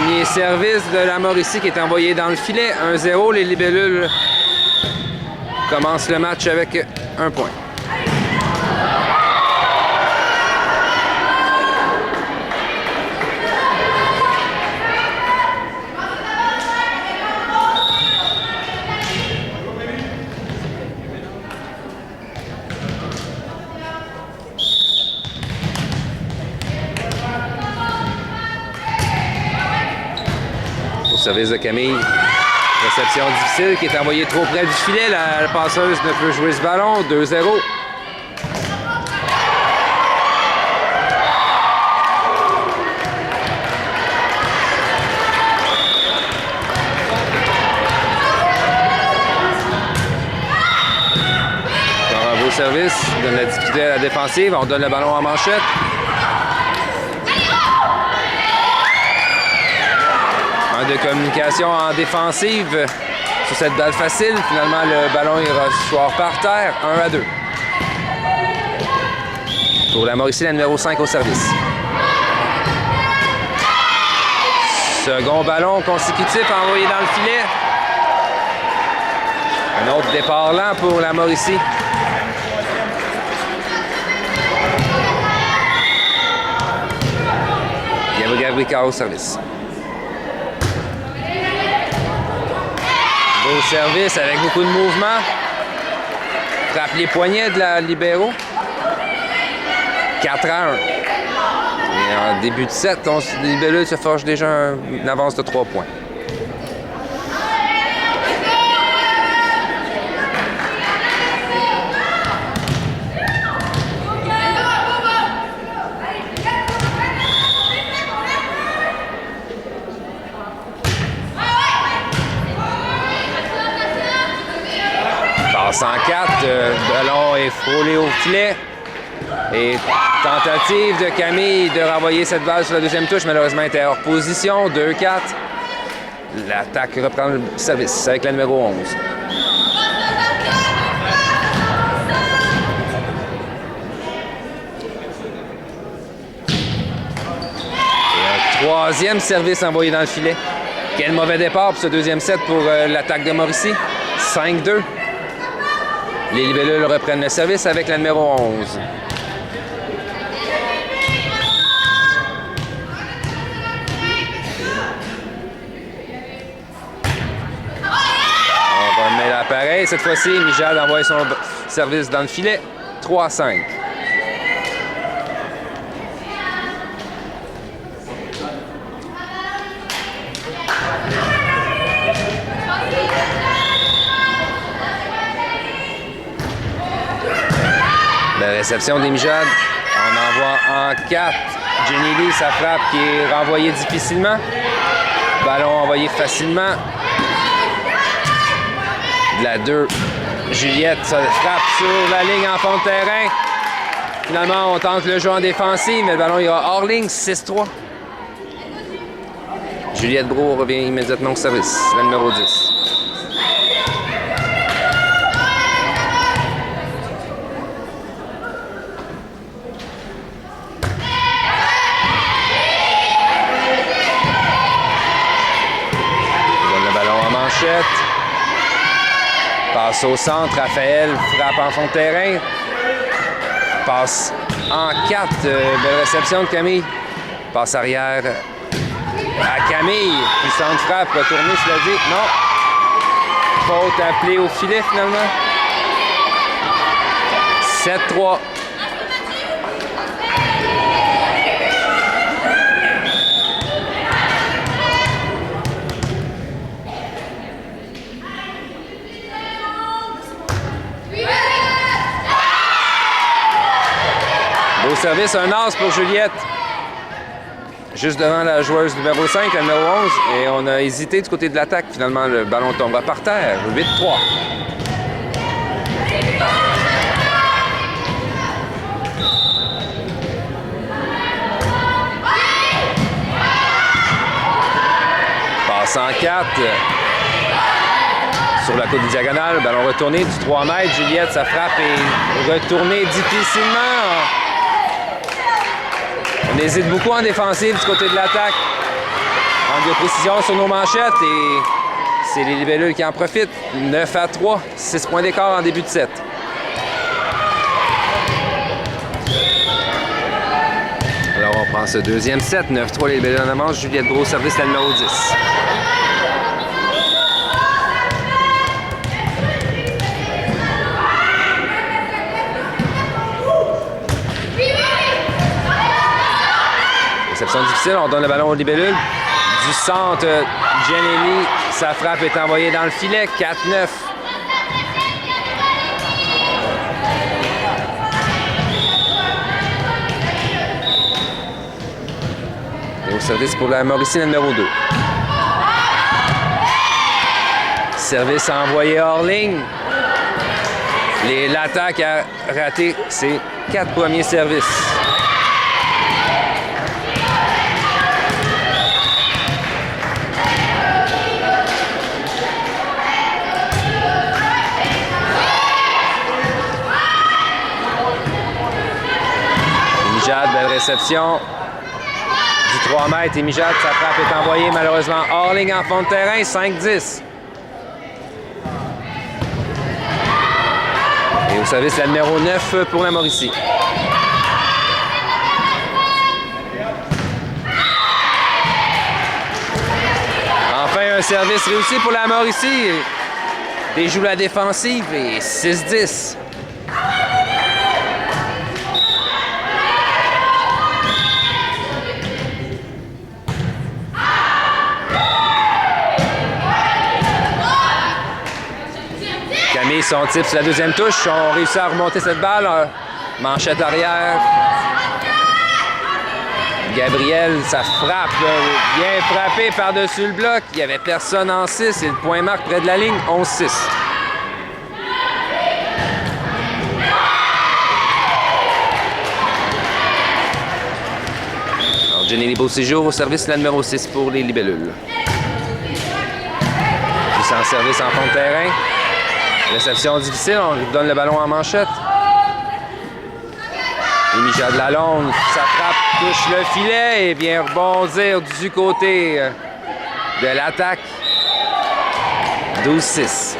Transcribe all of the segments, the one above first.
Premier service de la Mauricie qui est envoyé dans le filet. 1-0, les libellules commencent le match avec un point. Service de Camille. Réception difficile qui est envoyée trop près du filet. La passeuse ne peut jouer ce ballon. 2-0. Encore un beau service. On donne la difficulté à la défensive. On donne le ballon en manchette. De communication en défensive sur cette balle facile. Finalement, le ballon ira soir par terre. 1-2. Pour la Mauricie, la numéro 5 au service. Second ballon consécutif envoyé dans le filet. Un autre départ lent pour la Mauricie. Gabriel au service. Beau service avec beaucoup de mouvement. Frappe les poignets de la libéraux. 4-1. Et en début de set, les libellules se forgent déjà une avance de 3 points. Passe en 4, le ballon est frôlé au filet. Et tentative de Camille de renvoyer cette balle sur la deuxième touche, malheureusement, était hors position. 2-4. L'attaque reprend le service avec la numéro 11. Et un troisième service envoyé dans le filet. Quel mauvais départ pour ce deuxième set pour l'attaque de Mauricie. 5-2. Les libellules reprennent le service avec la numéro 11. On va mettre l'appareil. Cette fois-ci, Mijad envoie son service dans le filet. 3-5. La réception des Mijad. On envoie en 4. Jenny Lee, sa frappe qui est renvoyée difficilement. Ballon envoyé facilement. De la 2. Juliette se frappe sur la ligne en fond de terrain. Finalement, on tente le jeu en défensive, mais le ballon ira hors ligne. 6-3. Juliette Brault revient immédiatement au service. La numéro 10. Passe au centre, Raphaël frappe en fond de terrain. Passe en 4, belle réception de Camille. Passe arrière à Camille. Puissante frappe, retournée, cela dit. Non. Faute appelée au filet finalement. 7-3. Beau service, un as pour Juliette. Juste devant la joueuse numéro 5, la numéro 11. Et on a hésité du côté de l'attaque. Finalement, le ballon tombera par terre. 8-3. Passe en 4. Sur la côte diagonale, ballon retourné du 3 mètres. Juliette, sa frappe est retournée difficilement. On hésite beaucoup en défensive du côté de l'attaque. Manque de précision sur nos manchettes et c'est les libellules qui en profitent. 9-3, 6 points d'écart en début de set. Alors on prend ce deuxième set. 9-3 les libellules en avance. Juliette Brault, service la numéro 10. Réception difficile, on donne le ballon aux libellules. Du centre, Jenny, sa frappe est envoyée dans le filet, 4-9. Et au service pour la Mauricie, la numéro 2. Service envoyé hors ligne. L'attaque a raté ses 4 premiers services. Belle réception du 3 mètres et Mijad, sa frappe est envoyée malheureusement hors ligne en fond de terrain, 5-10. Et au service, la numéro 9 pour la Mauricie. Enfin, un service réussi pour la Mauricie. Déjoue la défensive et 6-10. Camille, son type sur la deuxième touche, on réussit à remonter cette balle. Manchette arrière. Gabriel, sa frappe, bien frappée par-dessus le bloc. Il n'y avait personne en 6 et le point marque près de la ligne, 11-6. Alors, Jenny Beauséjour au service, la numéro 6 pour les libellules. Puis c'est en service en fond de terrain. Réception difficile, on lui donne le ballon en manchette. Et Mijad Lalonde, sa frappe touche le filet et vient rebondir du côté de l'attaque. 12-6.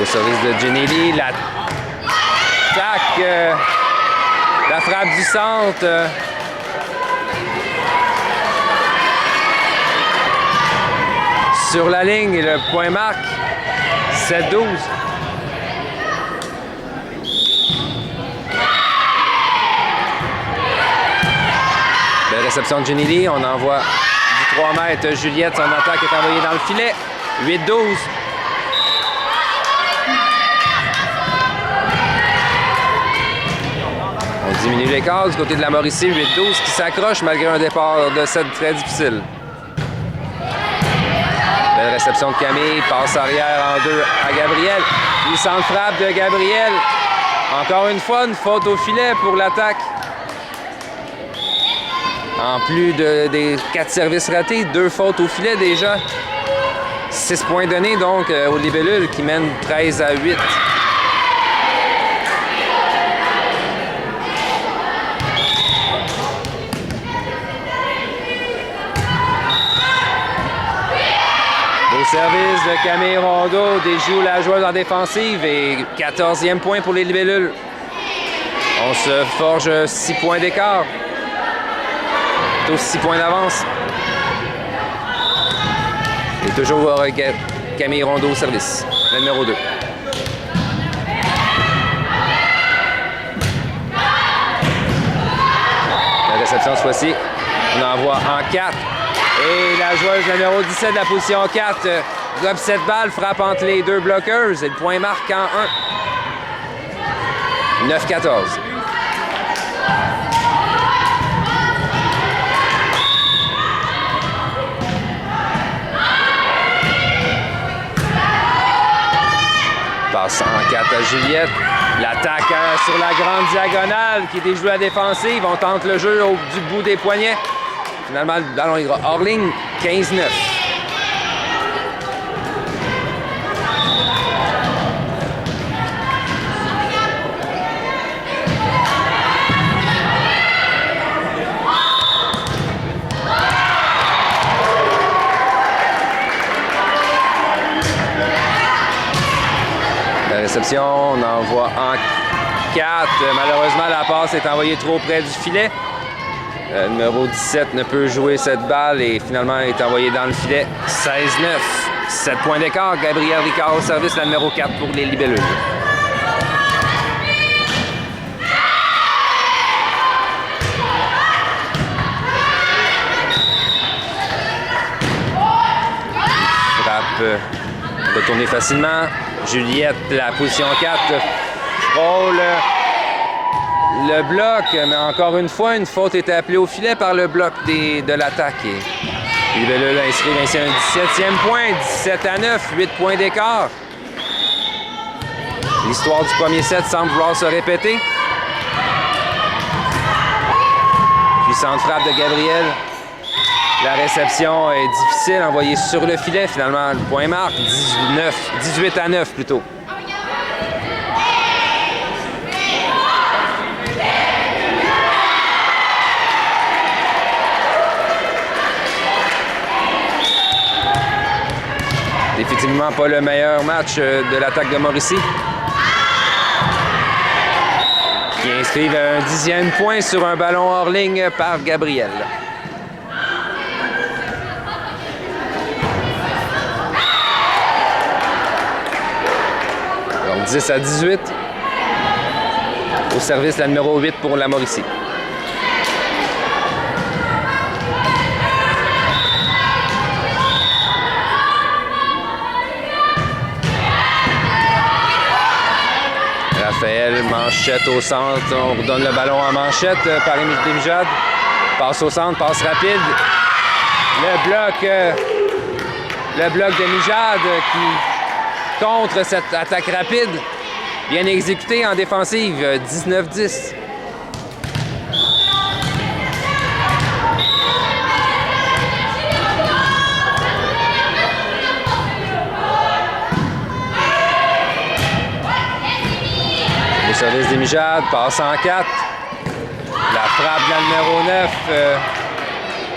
Au service de Jenny Lee, l'attaque, la frappe du centre. Sur la ligne, et le point marque, 7-12. Belle réception de Jenny Lee, on envoie du 3 mètres. Juliette, son attaque est envoyée dans le filet, 8-12. On diminue l'écart du côté de la Mauricie, 8-12 qui s'accroche malgré un départ de set très difficile. Belle réception de Camille, passe arrière en 2 à Gabriel. Puissante frappe de Gabriel. Encore une fois, une faute au filet pour l'attaque. En plus des 4 services ratés, 2 fautes au filet déjà. 6 points donnés donc aux libellules qui mènent 13-8. Service de Camille Rondeau déjoue la joueuse en défensive et 14e point pour les libellules. On se forge 6 points d'écart. Plutôt 6 points d'avance. Et toujours Camille Rondeau au service, le numéro 2. La réception cette fois-ci, on envoie en 4. Et la joueuse numéro 17 de la position 4 drop cette balle, frappe entre les 2 bloqueurs et le point marque en 1. 9-14. Passe en 4 à Juliette. L'attaque sur la grande diagonale qui était jouée à défensive. On tente le jeu du bout des poignets. Finalement, le ballon ira hors ligne, 15-9. La réception, on envoie en 4. Malheureusement, la passe est envoyée trop près du filet. Le numéro 17 ne peut jouer cette balle et finalement est envoyé dans le filet. 16-9. 7 points d'écart. Gabriel Ricard au service, la numéro 4 pour les libellules. Frappe retourner facilement. Juliette, la position 4, frôle le bloc, mais encore une fois, une faute était appelée au filet par le bloc de l'attaque. Les libellules inscrivent ainsi un 17e point, 17-9, 8 points d'écart. L'histoire du premier set semble vouloir se répéter. Puissante frappe de Gabriel. La réception est difficile, envoyée sur le filet. Finalement, le point marque, 18-9 plutôt. Définitivement pas le meilleur match de l'attaque de Mauricie. Qui inscrivent un 10e point sur un ballon hors ligne par Gabriel. Donc 10-18. Au service, la numéro 8 pour la Mauricie. Raphaël, manchette au centre. On redonne le ballon en manchette par Émile Desmijades. Passe au centre, passe rapide. Le bloc de Mijade qui contre cette attaque rapide. Bien exécuté en défensive, 19-10. Au service des Mijades, passe en 4. La frappe de la numéro 9.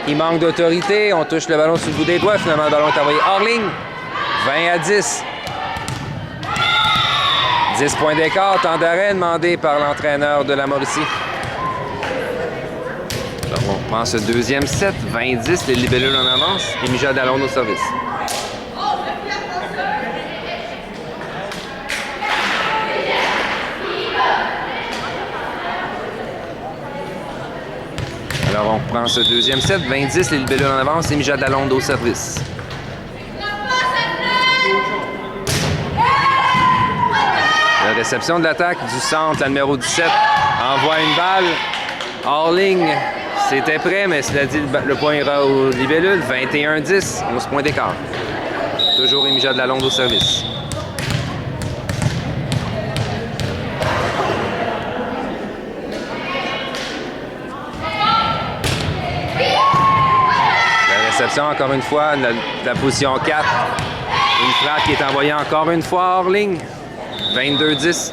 Il manque d'autorité. On touche le ballon sur le bout des doigts. Finalement, le ballon est envoyé hors ligne. 20-10. 10 points d'écart. Temps d'arrêt demandé par l'entraîneur de la Mauricie. Alors, on prend ce deuxième set. 20-10. Les libellules en avance. Et Mijade Lalonde au service. Alors, on reprend ce deuxième set. 20-10, les libellules en avance et Mijade Lalonde au service. La réception de l'attaque du centre, la numéro 17, envoie une balle hors ligne. C'était prêt, mais cela dit, le point ira aux libellules. 21-10, 11 points d'écart. Toujours Mijade Lalonde au service. Réception, encore une fois, la position 4. Une frappe qui est envoyée encore une fois hors ligne. 22-10.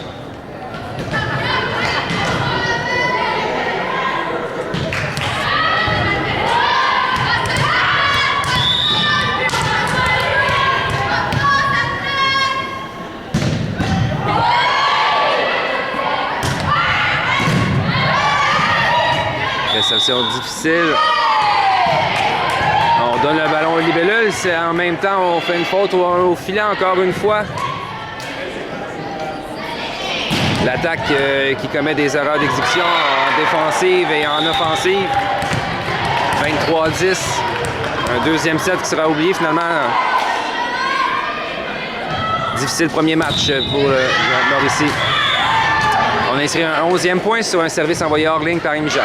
Réception difficile. On donne le ballon aux libellules, en même temps on fait une faute au filet encore une fois. L'attaque qui commet des erreurs d'exécution en défensive et en offensive. 23-10. Un deuxième set qui sera oublié finalement. Difficile premier match pour Mauricie. On a inscrit un 11e point sur un service envoyé hors ligne par Mijade.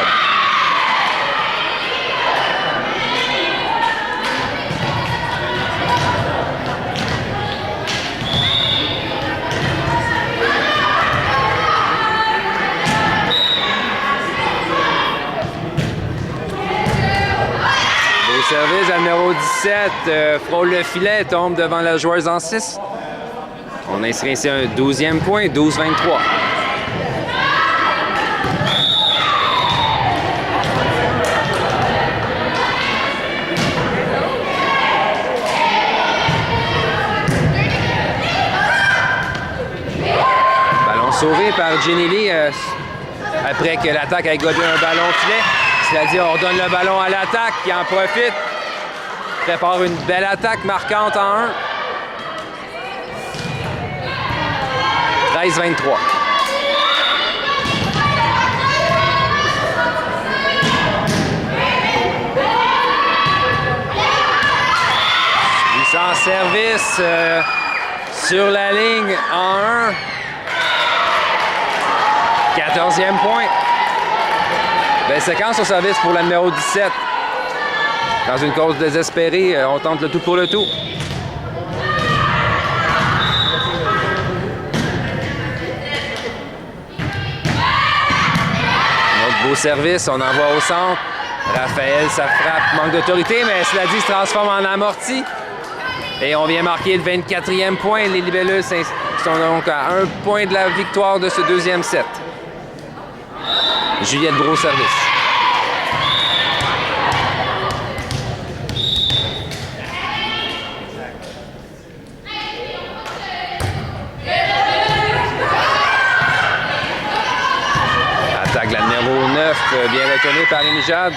numéro 17 frôle le filet, tombe devant la joueuse en 6. On inscrit ici un 12e point, 12-23. Ballon sauvé par Jenny Lee après que l'attaque ait gobé un ballon au filet. C'est-à-dire, on donne le ballon à l'attaque qui en profite. Prépare une belle attaque marquante en 1. 13-23. Sans service sur la ligne en 1. 14e point. Belle séquence au service pour la numéro 17. Dans une course désespérée, on tente le tout pour le tout. Notre beau service, on envoie au centre. Raphaël, ça frappe, manque d'autorité, mais cela dit, se transforme en amorti. Et on vient marquer le 24e point. Les Libellus sont donc à 1 point de la victoire de ce deuxième set. Juliette Brault, service. Attaque la numéro 9, bien retournée par Rémi Jade.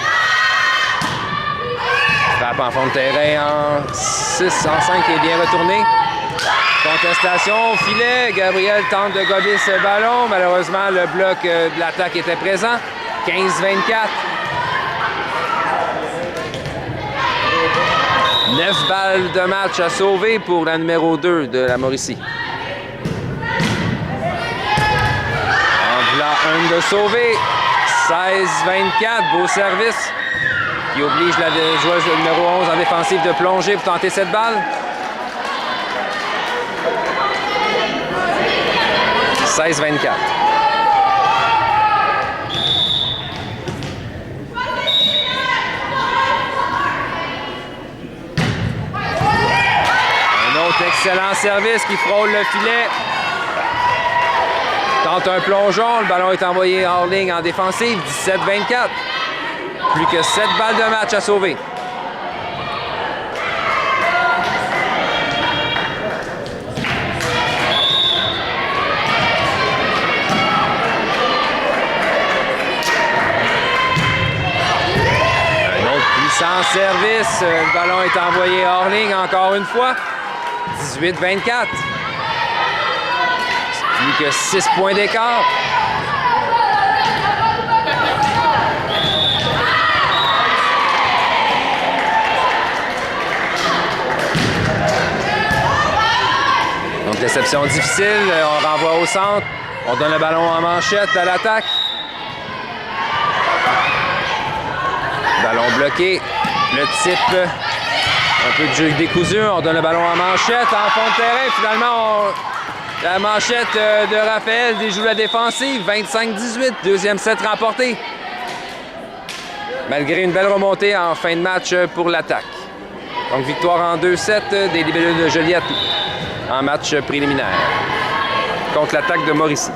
Frappe en fond de terrain en 6, en 5 et bien retourné. Contestation au filet. Gabriel tente de gober ce ballon. Malheureusement, le bloc de l'attaque était présent. 15-24. 9 balles de match à sauver pour la numéro 2 de la Mauricie. En voulant une de sauver. 16-24. Beau service. Qui oblige la joueuse numéro 11 en défensive de plonger pour tenter cette balle. 16-24. Un autre excellent service qui frôle le filet. Tente un plongeon, le ballon est envoyé hors ligne en défensive. 17-24. Plus que 7 balles de match à sauver. Un autre puissant service. Le ballon est envoyé hors ligne encore une fois. 18-24. Plus que 6 points d'écart. Donc, réception difficile, on renvoie au centre, on donne le ballon en manchette à l'attaque. Ballon bloqué, le type, un peu de jeu décousu, on donne le ballon en manchette, en fond de terrain, finalement, la manchette de Raphaël déjoue la défensive, 25-18, deuxième set remporté. Malgré une belle remontée en fin de match pour l'attaque. Donc, victoire en 2-7 des Libellus de Joliette en match préliminaire contre l'attaque de Mauricie.